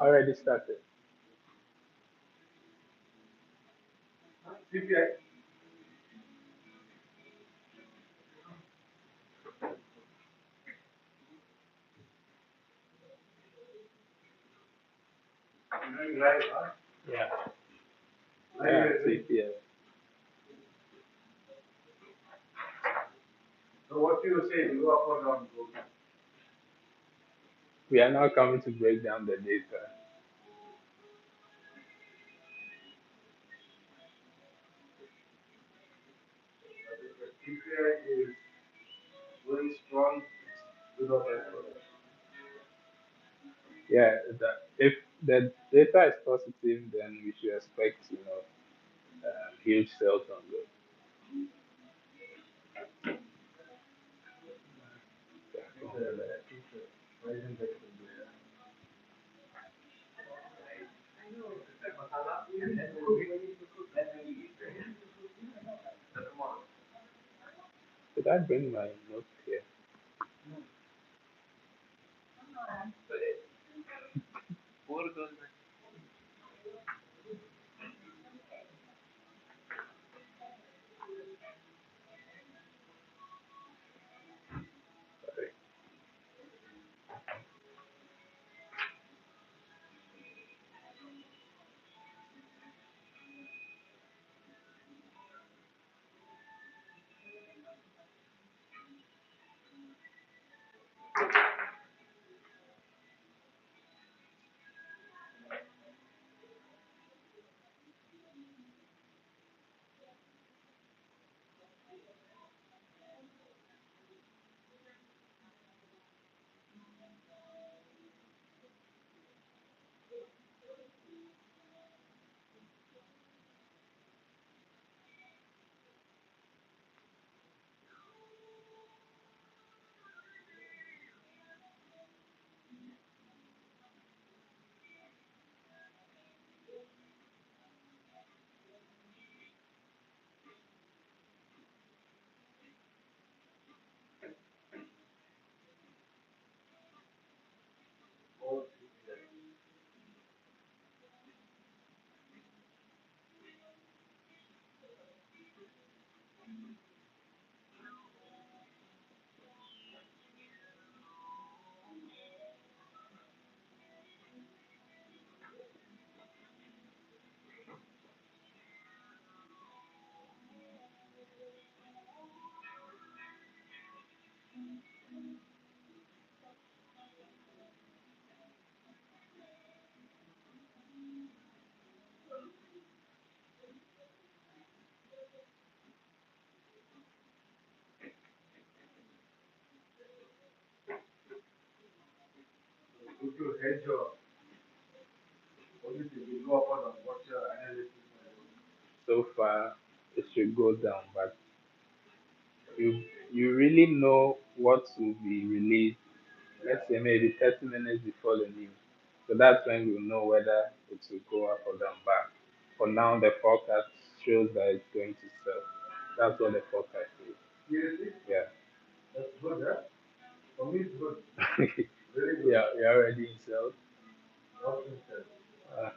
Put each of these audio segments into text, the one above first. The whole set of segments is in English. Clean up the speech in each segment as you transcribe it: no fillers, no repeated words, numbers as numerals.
Already started. Yeah. Yeah, CPS. We are now coming to break down the data. Yeah, if the data is positive, then we should expect, huge sales on good. Did I bring my notes here? Sorry. So far, it should go down, but you you really know what will be released. Let's say maybe 30 minutes before the news. So that's when we'll know whether it will go up or down. But for now, the forecast shows that it's going to sell. That's what the forecast is. Yeah. Yeah, you're already in sales. Uh,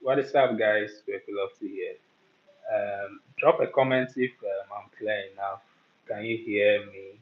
What is up, guys? We're love to hear. Drop a comment if I'm clear enough. Can you hear me?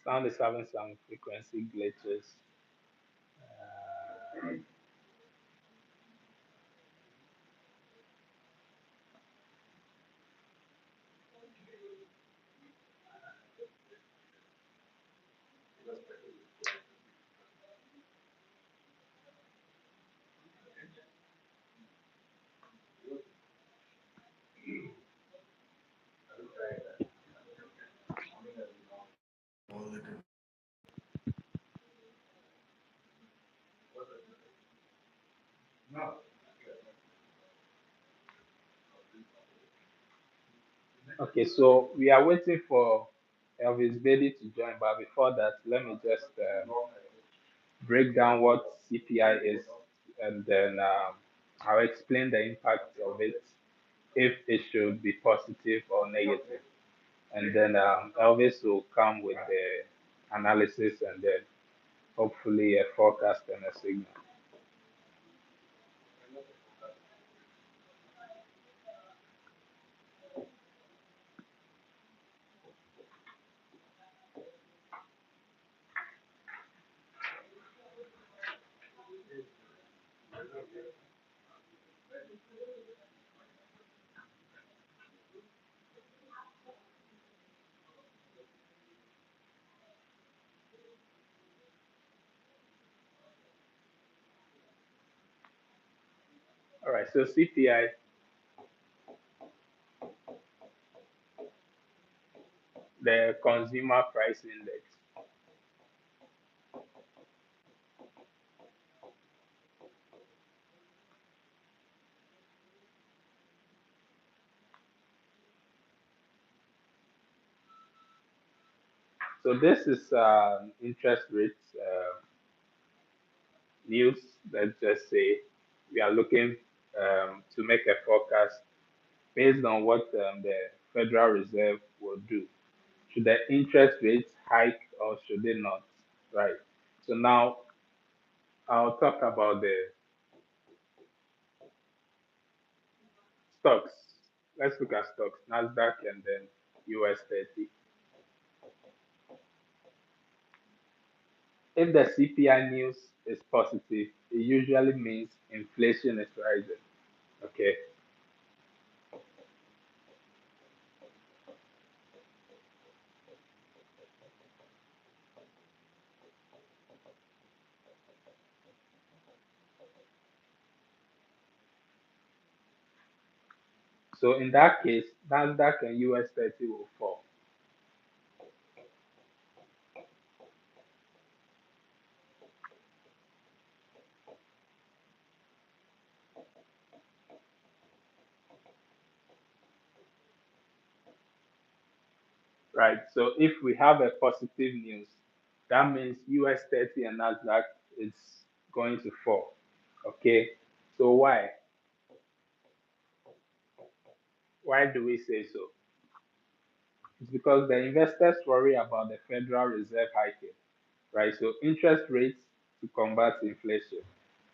Sound is having some frequency glitches. Okay, so we are waiting for Elvis Bedi to join, but before that, let me just break down what CPI is, and then I'll explain the impact of it, if it should be positive or negative. And then Elvis will come with the analysis and then hopefully a forecast and a signal. All right, so CPI, the Consumer Price Index. So this is interest rates news. Let's just say we are looking to make a forecast based on what the Federal Reserve will do. Should the interest rates hike or should they not? Right. So now I'll talk about the stocks. Let's look at stocks, Nasdaq and then US 30. If the CPI news is positive, it usually means inflation is rising. Okay. So in that case, Nasdaq and US 30 will fall. Right. So if we have a positive news, that means US 30 and Nasdaq is going to fall. Okay. So why? Why do we say so? It's because the investors worry about the Federal Reserve hiking, right? So interest rates to combat inflation.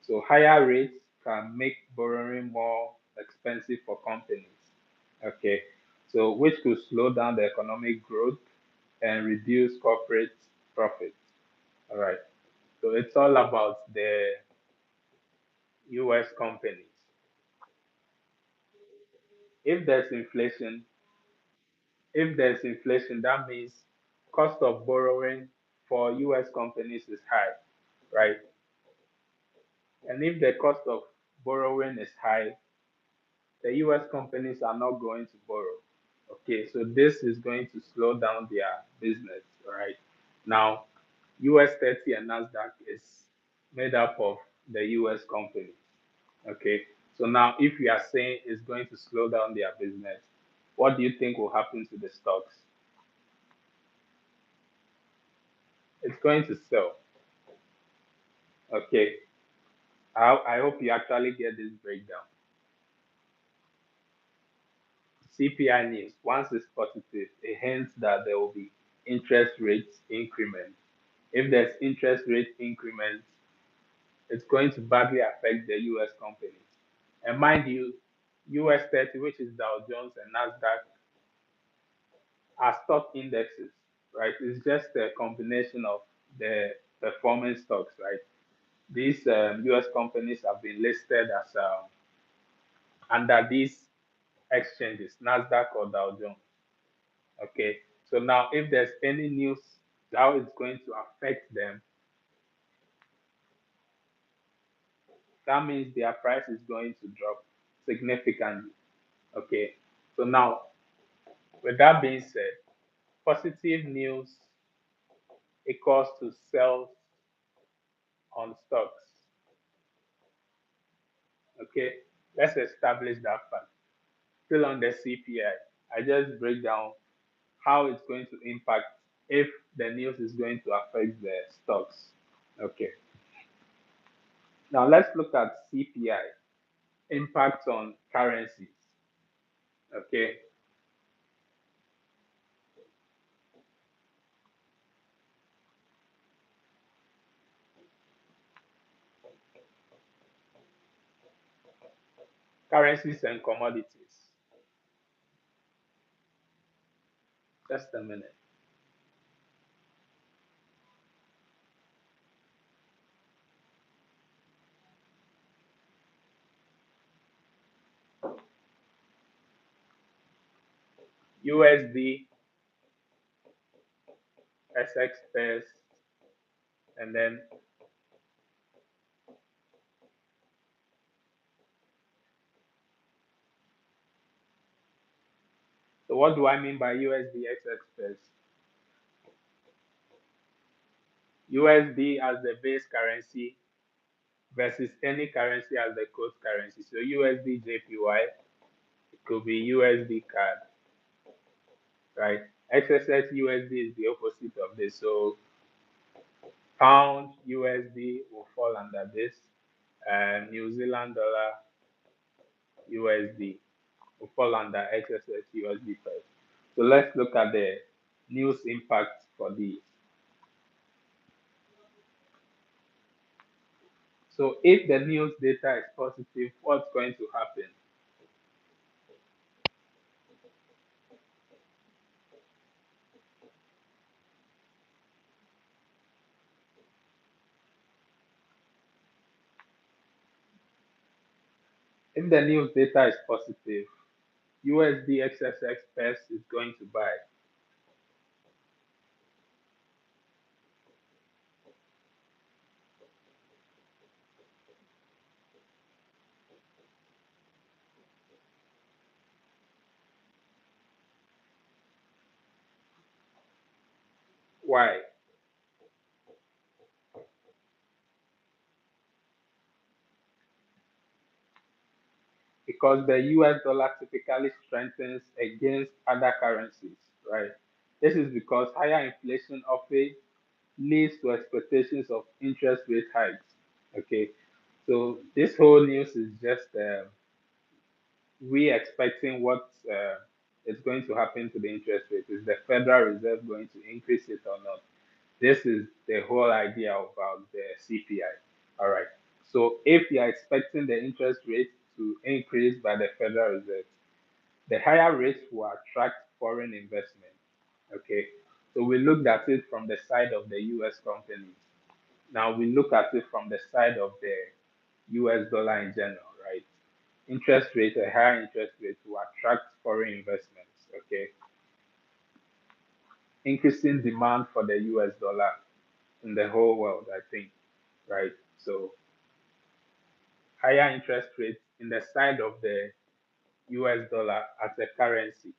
So higher rates can make borrowing more expensive for companies. Okay. So which could slow down the economic growth and reduce corporate profits. All right. So it's all about the US companies. If there's inflation, if there's inflation, that means cost of borrowing for US companies is high, right? And if the cost of borrowing is high, the US companies are not going to borrow. Okay, so this is going to slow down their business, right? Now, US 30 and NASDAQ is made up of the US companies. Okay, so now if you are saying it's going to slow down their business, what do you think will happen to the stocks? It's going to sell. Okay, I hope you actually get this breakdown. CPI news, once it's positive, it hints that there will be interest rates increment. If there's interest rate increment, it's going to badly affect the US companies. And mind you, US 30, which is Dow Jones and NASDAQ, are stock indexes, right? It's just a combination of the performance stocks, right? These US companies have been listed as under these exchanges, NASDAQ or Dow Jones. Okay, so now if there's any news how it's going to affect them, that means their price is going to drop significantly. Okay, so now with that being said, positive news equals to sell on stocks. Okay, let's establish that fact. Still on the CPI, I just break down how it's going to impact if the news is going to affect the stocks. Okay, now let's look at CPI impact on currencies. Okay, currencies and commodities. Just a minute. USD, SX pairs, and then so what do I mean by USD SX pairs? USD as the base currency versus any currency as the quote currency. So USD JPY, it could be USD CAD, right? XSS USD is the opposite of this. So pound USD will fall under this, and New Zealand dollar USD will fall under XSS USD first. So let's look at the news impact for these. So if the news data is positive, what's going to happen? If the news data is positive, USD XSX pairs is going to buy. Why? Because the US dollar typically strengthens against other currencies, right? This is because higher inflation often leads to expectations of interest rate hikes. Okay, so this whole news is just we expecting what is going to happen to the interest rate. Is the Federal Reserve going to increase it or not? This is the whole idea about the CPI. All right. So if you are expecting the interest rate to increase by the Federal Reserve, the higher rates will attract foreign investment. Okay. So we looked at it from the side of the US companies. Now we look at it from the side of the US dollar in general, right? Interest rate, a higher interest rate will attract foreign investments, okay? Increasing demand for the US dollar in the whole world, I think, right? So higher interest rates in the side of the US dollar as a currency.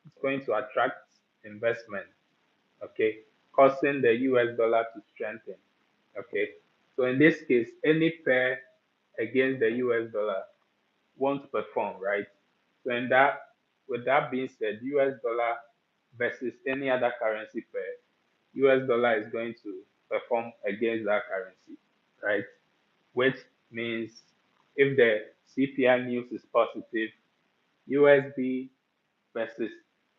It's going to attract investment, okay, causing the US dollar to strengthen, okay. So in this case, any pair against the US dollar won't perform, right? So in that, with that being said, US dollar versus any other currency pair, US dollar is going to perform against that currency, right? Which means if the CPI news is positive, USD versus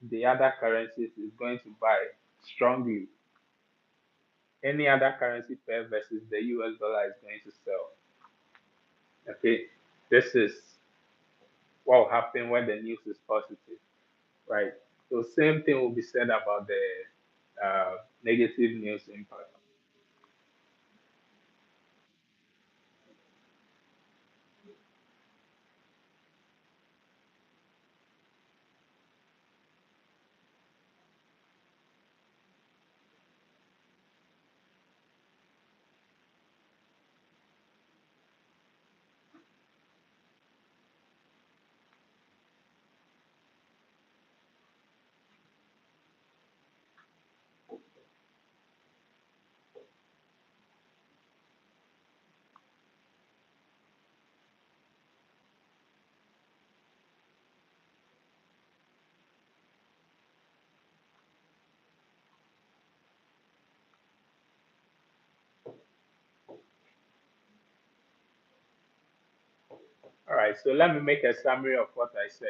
the other currencies is going to buy strongly. Any other currency pair versus the US dollar is going to sell. Okay, this is what will happen when the news is positive, right? So same thing will be said about the negative news impact. All right, so let me make a summary of what I said.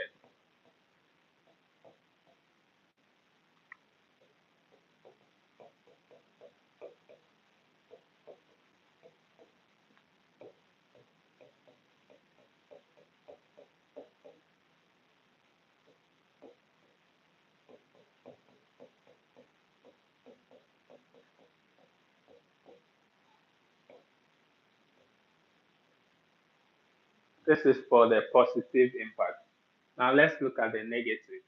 This is for the positive impact. Now let's look at the negative.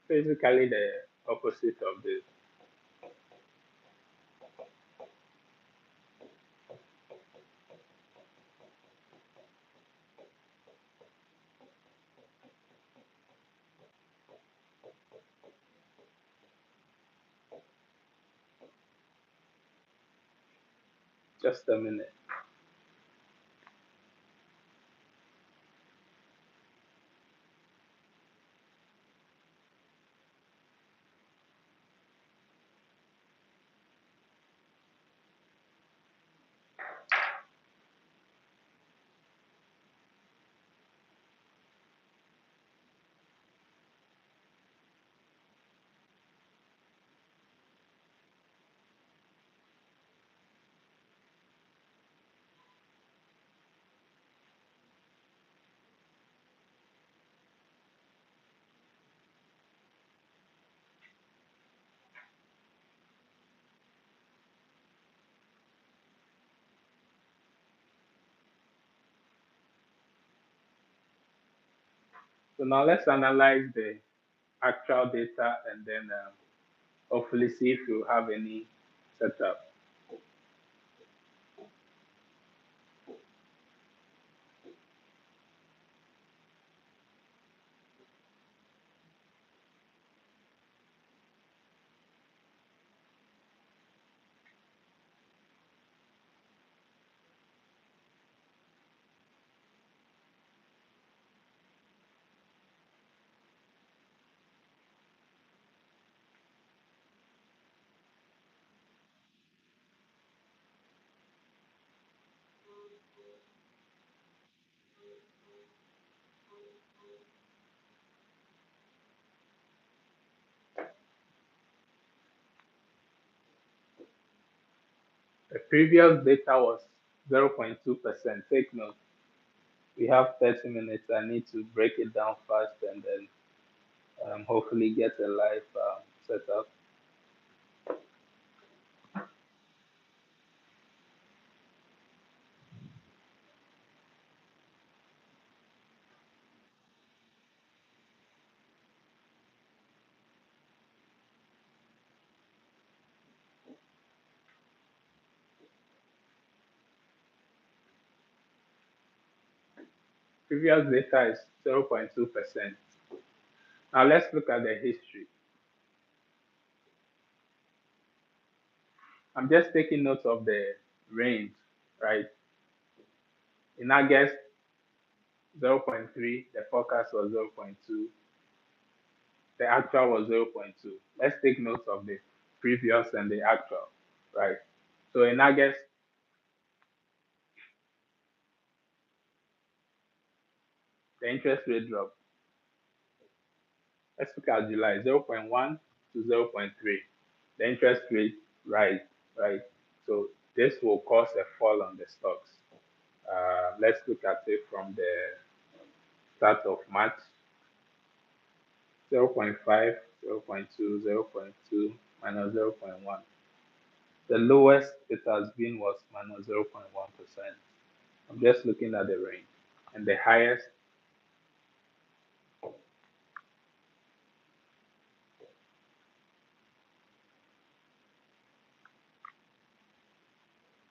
Basically the opposite of this. Just a minute. So now let's analyze the actual data and then hopefully see if you have any setup. The previous data was 0.2%. Take note. We have 30 minutes. I need to break it down fast and then hopefully get a live setup. Previous data is 0.2%. Now let's look at the history. I'm just taking note of the range, right? In August, 0.3, the forecast was 0.2, the actual was 0.2. Let's take note of the previous and the actual, right? So in August, the interest rate dropped. Let's look at July, 0.1 to 0.3. The interest rate rise, right? So this will cause a fall on the stocks. Let's look at it from the start of March, 0.5, 0.2, 0.2, minus 0.1. The lowest it has been was minus 0.1%. I'm just looking at the range. And the highest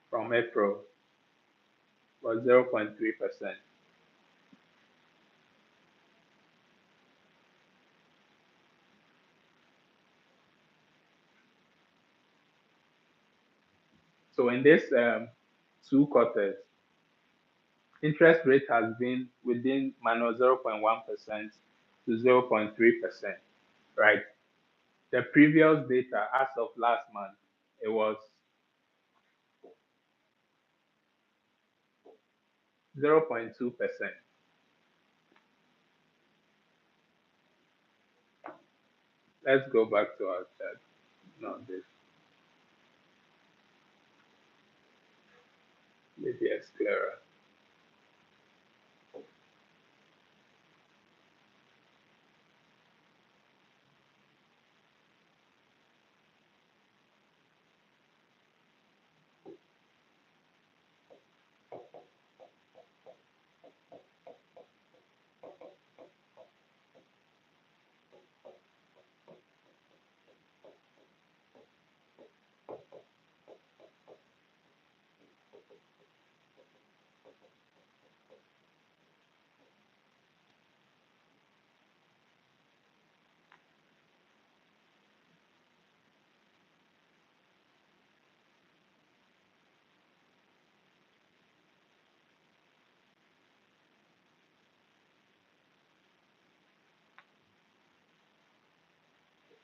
from April was 0.3%. So in this 2 quarters, interest rate has been within minus 0.1% to 0.3%, right? The previous data as of last month, it was 0.2%. Let's go back to our chart. No, this maybe it's clearer.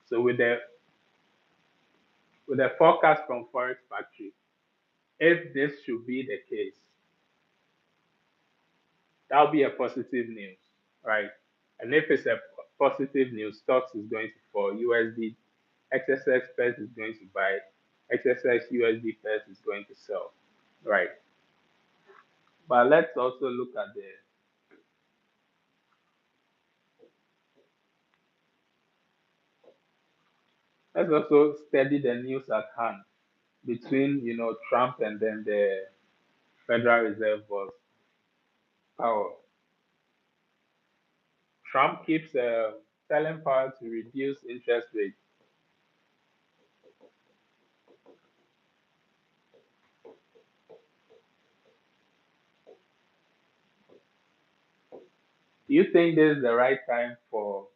So with the forecast from Forex Factory, if this should be the case, that'll be a positive news, right? And if it's a positive news, stocks is going to fall. USD XSX pairs is going to buy. XSX USD pairs is going to sell, right? But let's also look at the let's also study the news at hand between Trump and then the Federal Reserve boss Powell. Trump keeps telling Powell to reduce interest rates. Do you think this is the right time for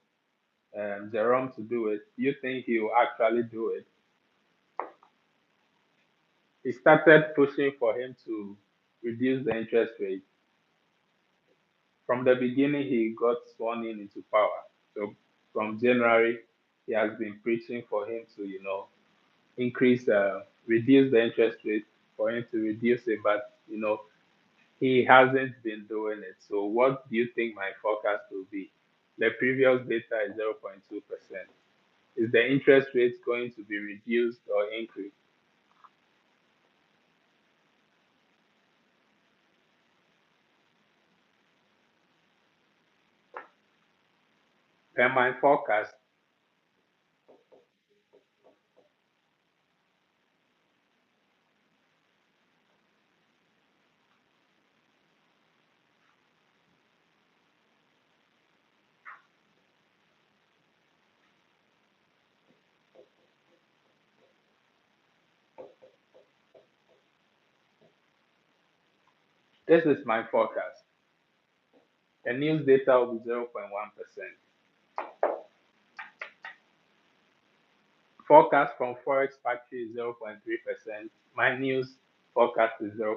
Jerome to do it? Do you think he will actually do it? He started pushing for him to reduce the interest rate. From the beginning, he got sworn in into power. So from January, he has been preaching for him to, reduce the interest rate, for him to reduce it, but he hasn't been doing it. So what do you think my forecast will be? The previous data is 0.2%. Is the interest rate going to be reduced or increased? Per my forecast, this is my forecast. The news data will be 0.1%. Forecast from Forex Factory is 0.3%. My news forecast is 0.1%.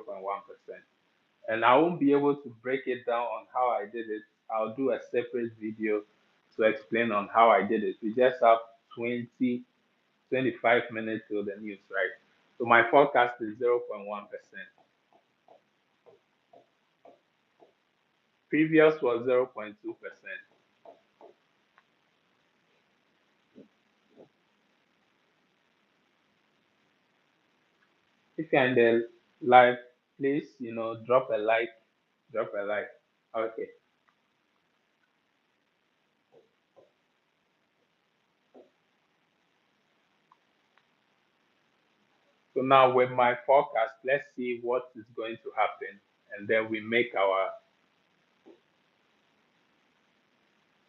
And I won't be able to break it down on how I did it. I'll do a separate video to explain on how I did it. We just have 20, 25 minutes till the news, right? So my forecast is 0.1%. Previous was 0.2%. If you're in the live, please, drop a like, drop a like. Okay. So now with my forecast, let's see what is going to happen, and then we make our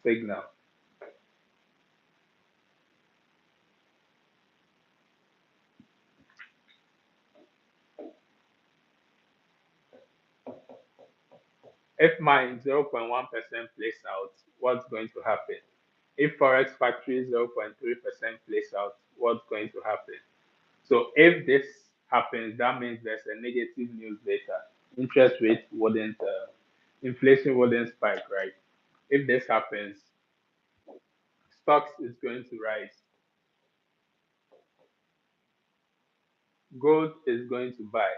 signal. If my 0.1% plays out, what's going to happen? If Forex Factory 0.3% plays out, what's going to happen? So if this happens, that means there's a negative news data. Interest rate wouldn't, inflation wouldn't spike, right? If this happens, stocks is going to rise, gold is going to buy.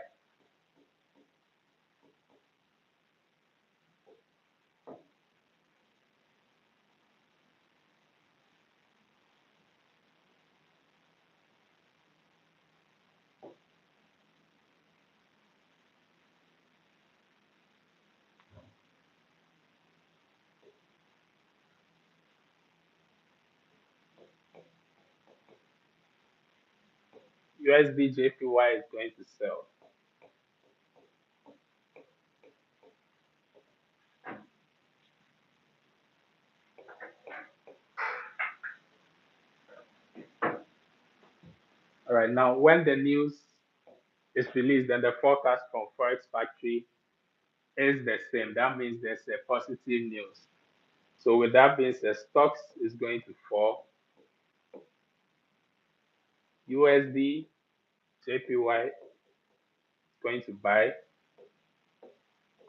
USD JPY is going to sell. All right, now when the news is released, then the forecast from Forex Factory is the same. That means there's a positive news. So with that being said, stocks is going to fall. USD JPY is going to buy.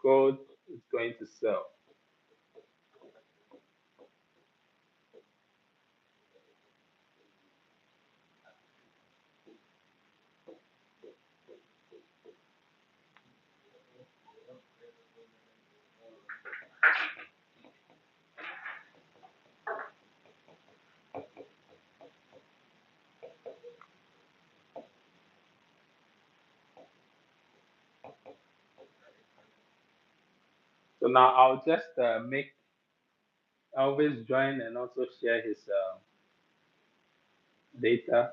Gold is going to sell. So now I'll just make Elvis join and also share his data.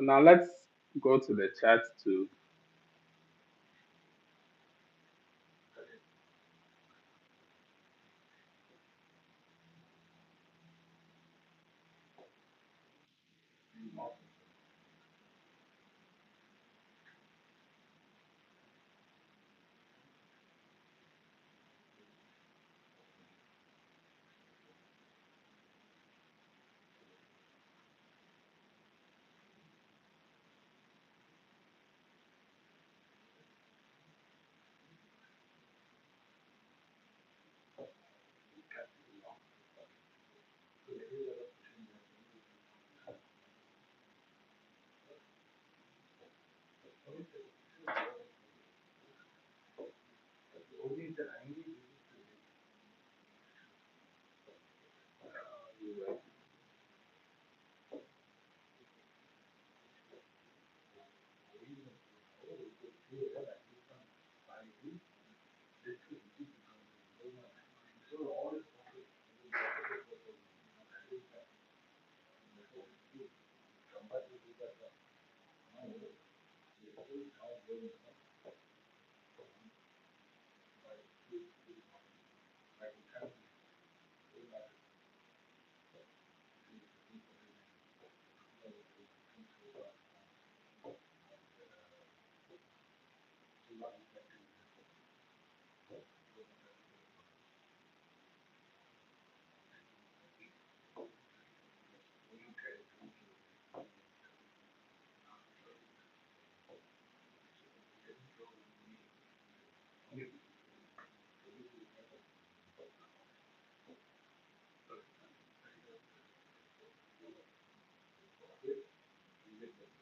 So now let's go to the chart to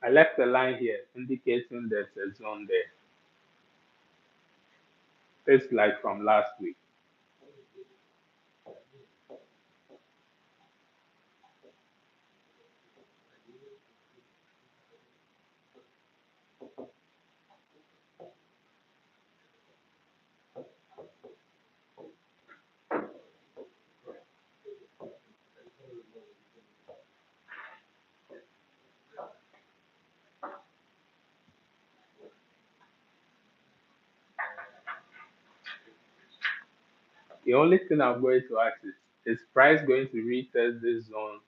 I left a line here indicating there's a zone there. It's like from last week. The only thing I'm going to ask is price going to retest this zone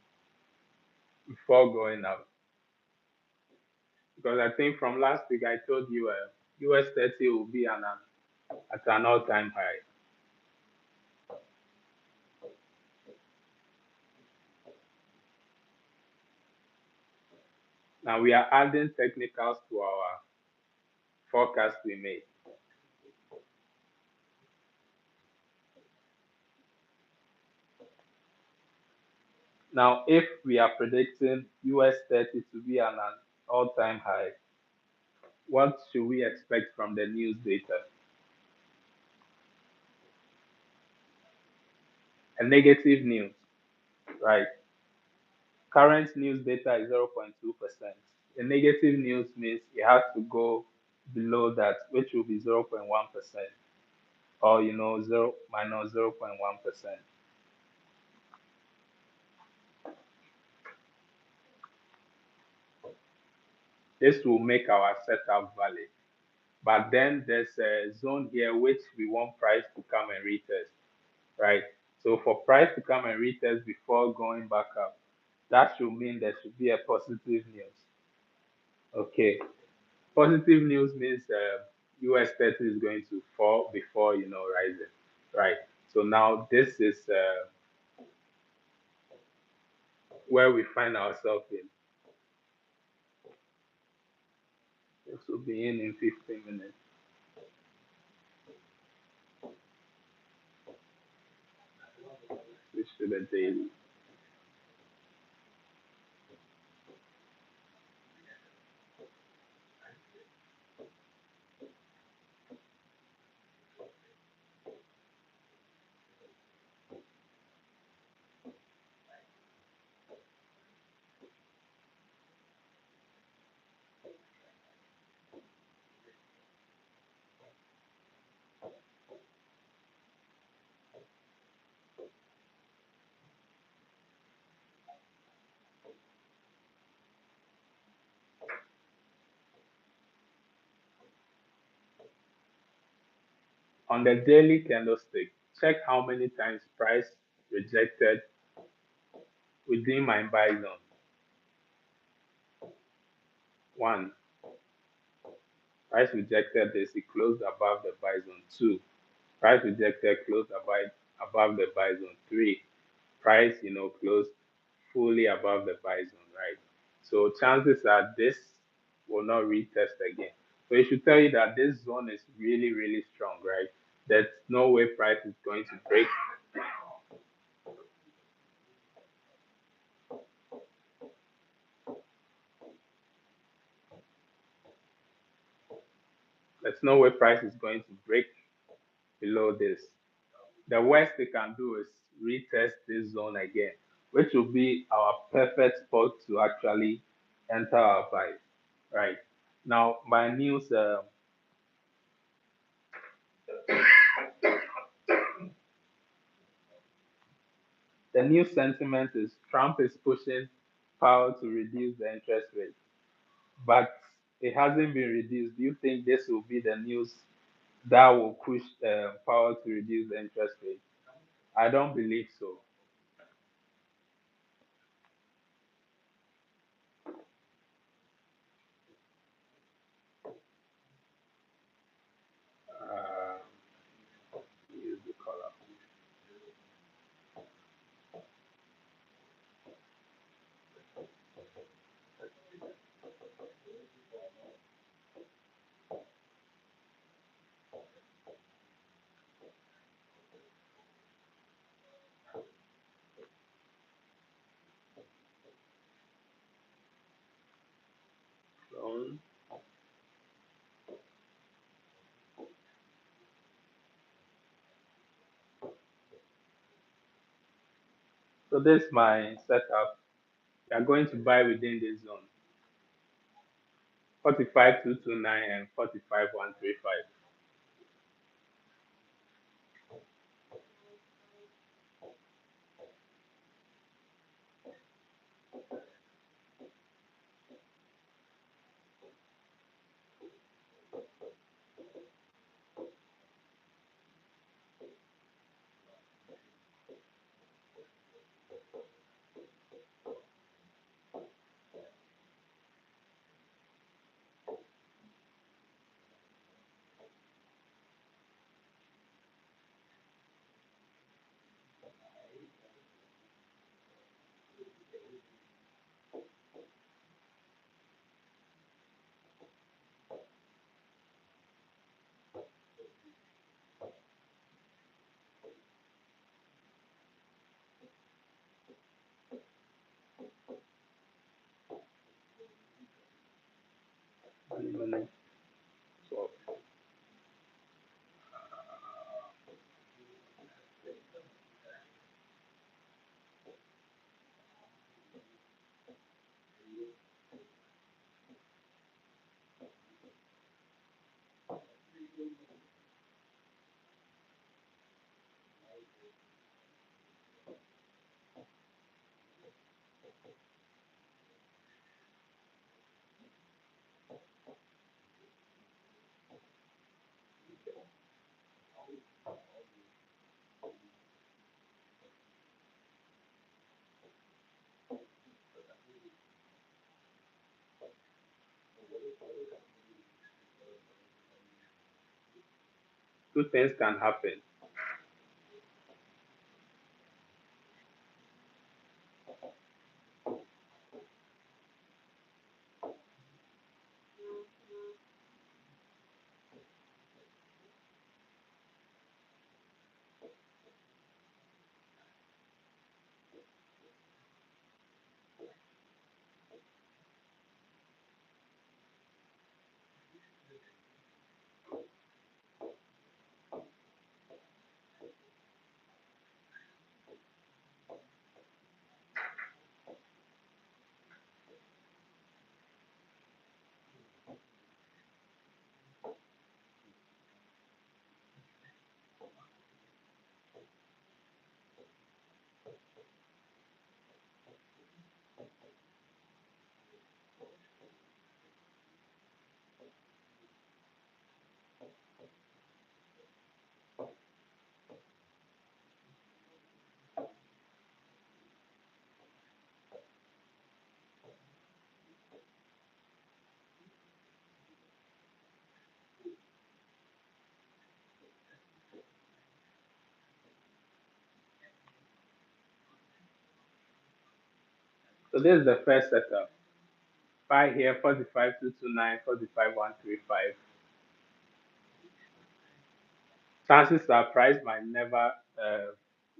before going out? Because I think from last week I told you US 30 will be at an all-time high. Now we are adding technicals to our forecast we made. Now, if we are predicting US 30 to be at an all-time high, what should we expect from the news data? A negative news, right? Current news data is 0.2%. A negative news means it has to go below that, which will be 0.1%, or 0 minus 0.1%. This will make our setup valid. But then there's a zone here which we want price to come and retest, right? So for price to come and retest before going back up, that should mean there should be a positive news. Okay, positive news means US 30 is going to fall before rising, right? So now this is where we find ourselves in. This will be in 15 minutes. Switch to the daily. On the daily candlestick, check how many times price rejected within my buy zone. One, price rejected this, it closed above the buy zone. Two, price rejected closed above the buy zone. Three, price, closed fully above the buy zone, right? So chances are this will not retest again. So it should tell you that this zone is really, really strong, right? There's no way price is going to break. There's no way price is going to break below this. The worst they can do is retest this zone again, which will be our perfect spot to actually enter our buy, right? Now, my news, the new sentiment is Trump is pushing Powell to reduce the interest rate, but it hasn't been reduced. Do you think this will be the news that will push Powell to reduce the interest rate? I don't believe so. Uh, use the color. So, so this is my setup. We are going to buy within this zone 45,229 and 45,135. 1 minute, 12. Two things can happen. So this is the first setup. Buy here 45,229, 45,135. Chances are price might never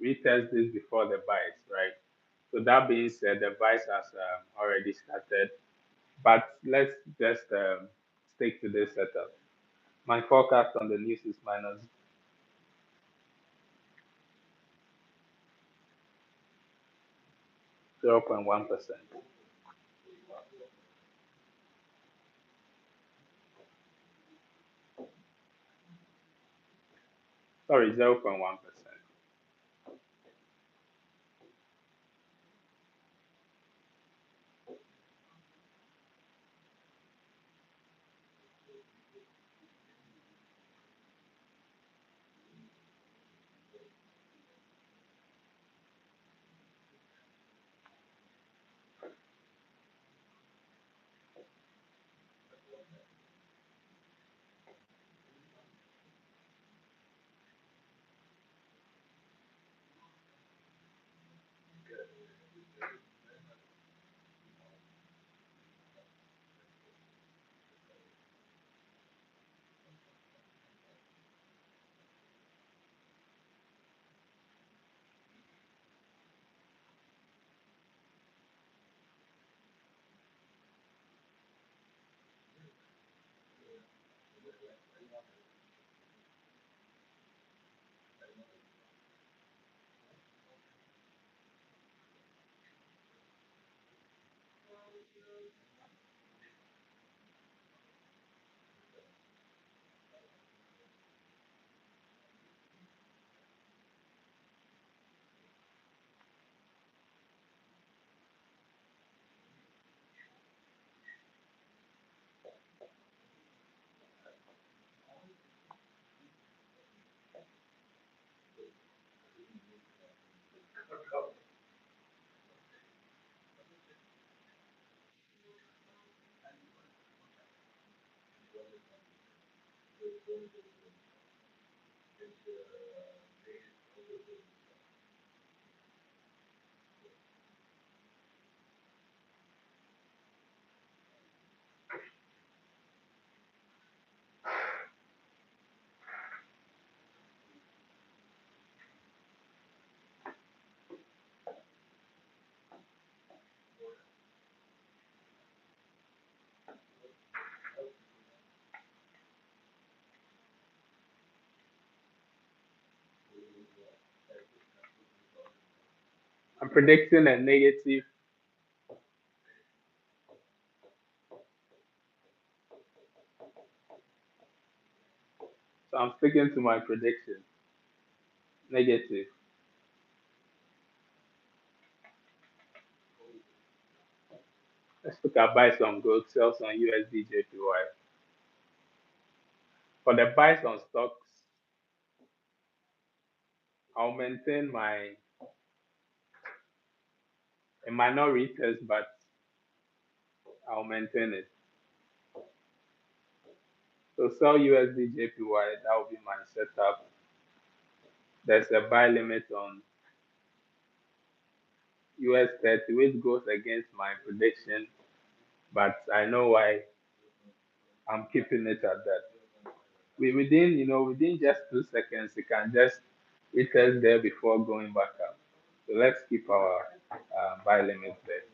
retest this before the buys, right? So that being said, the buys has already started. But let's just stick to this setup. My forecast on the news is minus 0.1%. Sorry, 0.1%. I'm predicting a negative, so I'm sticking to my prediction. Negative. Let's look at buy some gold, sell some USD JPY. For the buys on stocks, I'll maintain my, it might not retest, but I'll maintain it. So sell USD JPY, that will be my setup. There's a buy limit on US 30, which goes against my prediction, but I know why I'm keeping it at that. Within just 2 seconds, you can just retest there before going back up. So let's keep our buy limit there.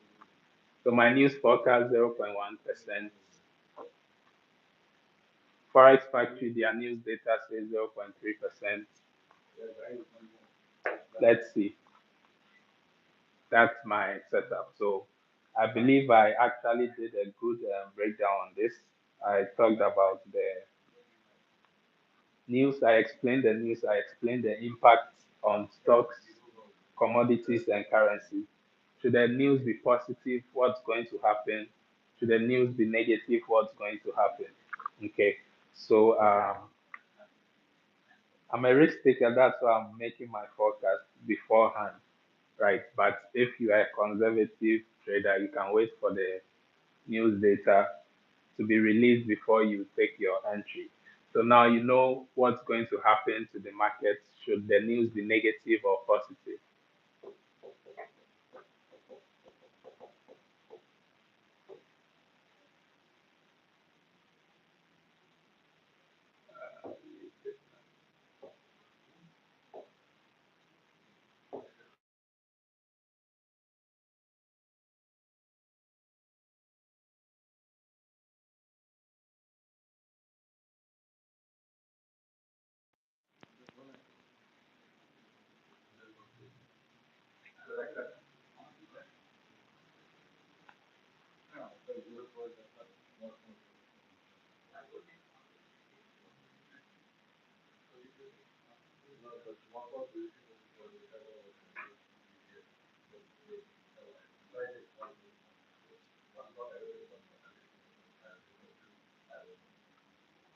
So my news forecast 0.1%. Forex Factory, their news data says 0.3%. Let's see. That's my setup. So I believe I actually did a good breakdown on this. I talked about the news, I explained the news, I explained the impact on stocks, commodities, and currency. Should the news be positive, what's going to happen? Should the news be negative, what's going to happen? Okay, so I'm a risk taker, that's why I'm making my forecast beforehand, right? But if you are a conservative trader, you can wait for the news data to be released before you take your entry. So now you know what's going to happen to the market should the news be negative or positive.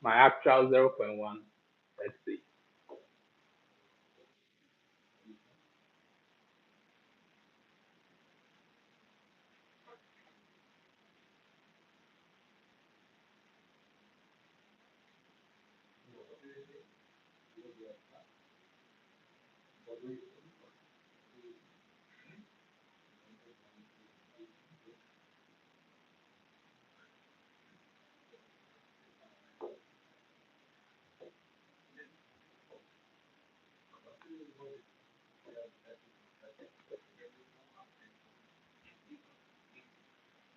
My actual 0.1. Let's see.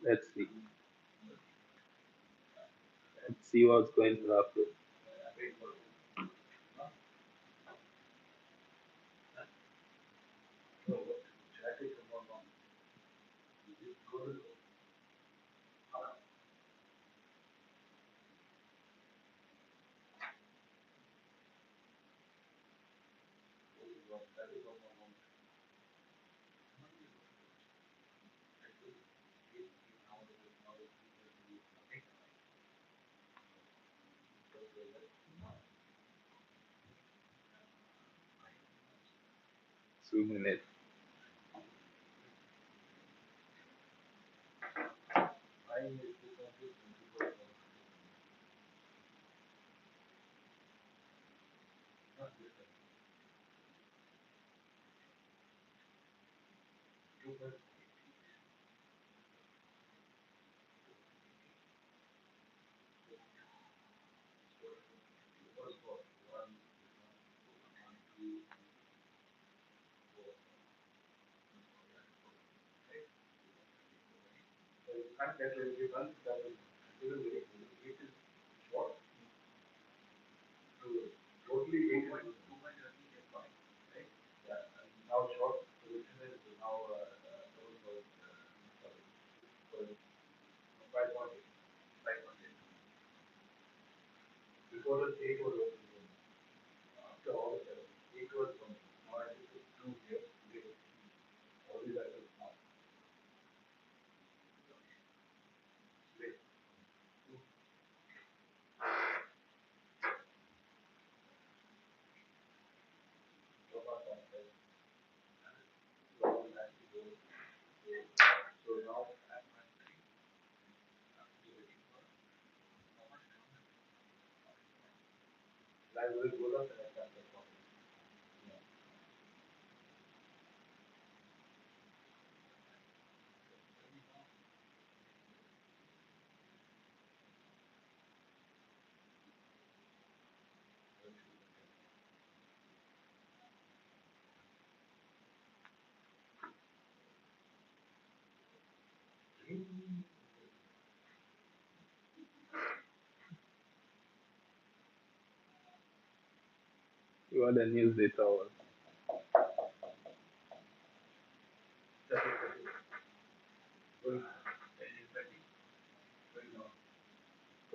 Let's see. Let's see what's going to happen. Two minutes. You want the news data was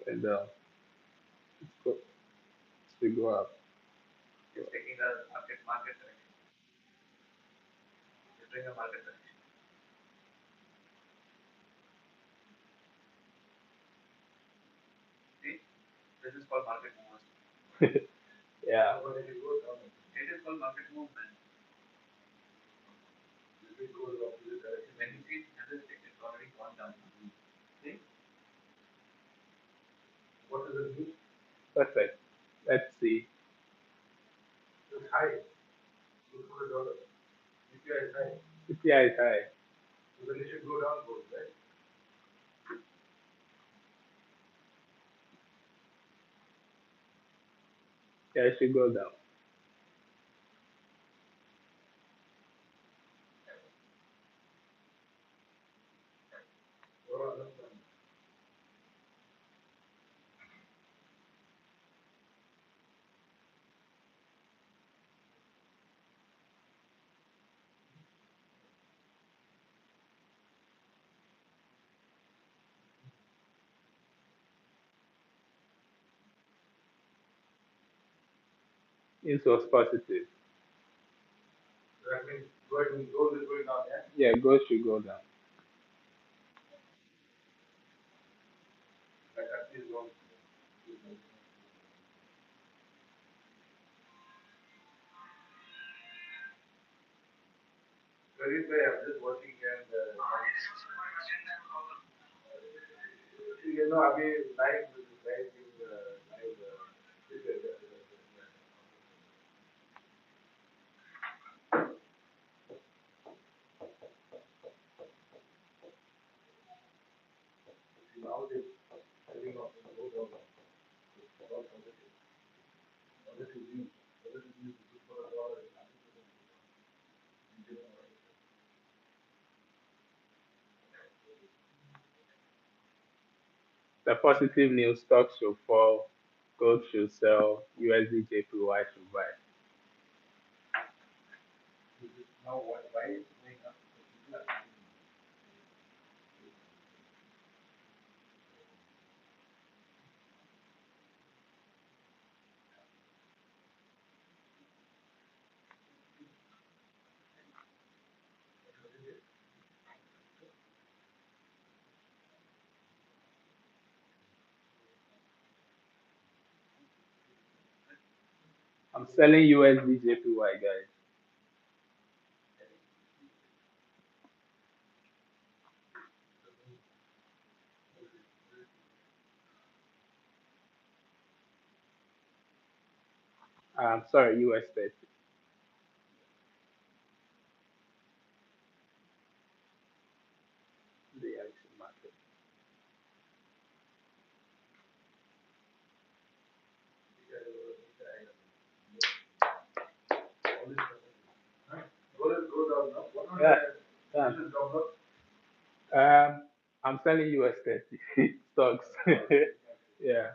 going down. It's go, to go up. Yeah. Perfect. Let's see. CPI is high. Yeah, it should go down. It was positive. Yeah, gold should go down. The positive news stocks should fall, gold should sell, USD JPY should buy. I'm selling USD JPY, guys. I'm sorry, US 30, the actual market. Yeah, yeah. I'm selling US 30 stocks. Yeah,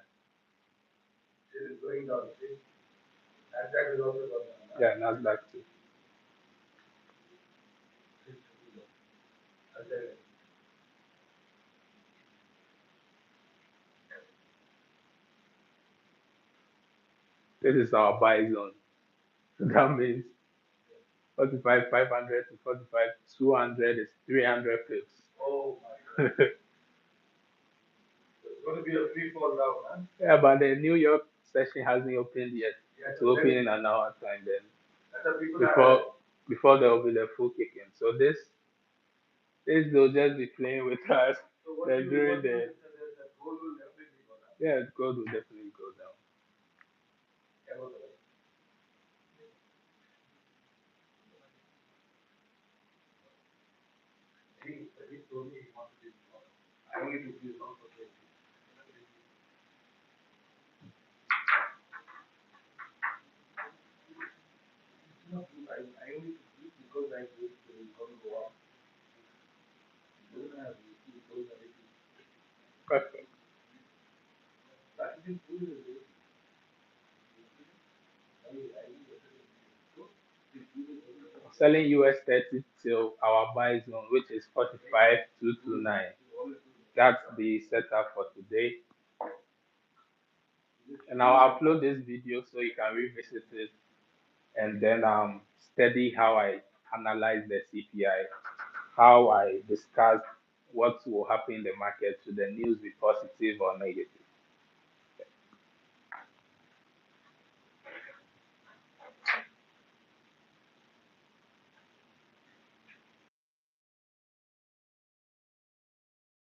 yeah, Nasdaq too. This is our buy zone. That means 45, 500 to 45, 200 is 300 pips. Yeah, but the New York session hasn't opened yet. It's opening in an hour time then. Before there will be the full kick in. So this they'll just be playing with us. Then during the yeah, gold will definitely go down. Perfect. Selling US 30 till our buy zone, which is 45,229. That's the setup for today. And I'll upload this video so you can revisit it and then study how I analyze the CPI, how I discuss what will happen in the market, should the news be positive or negative.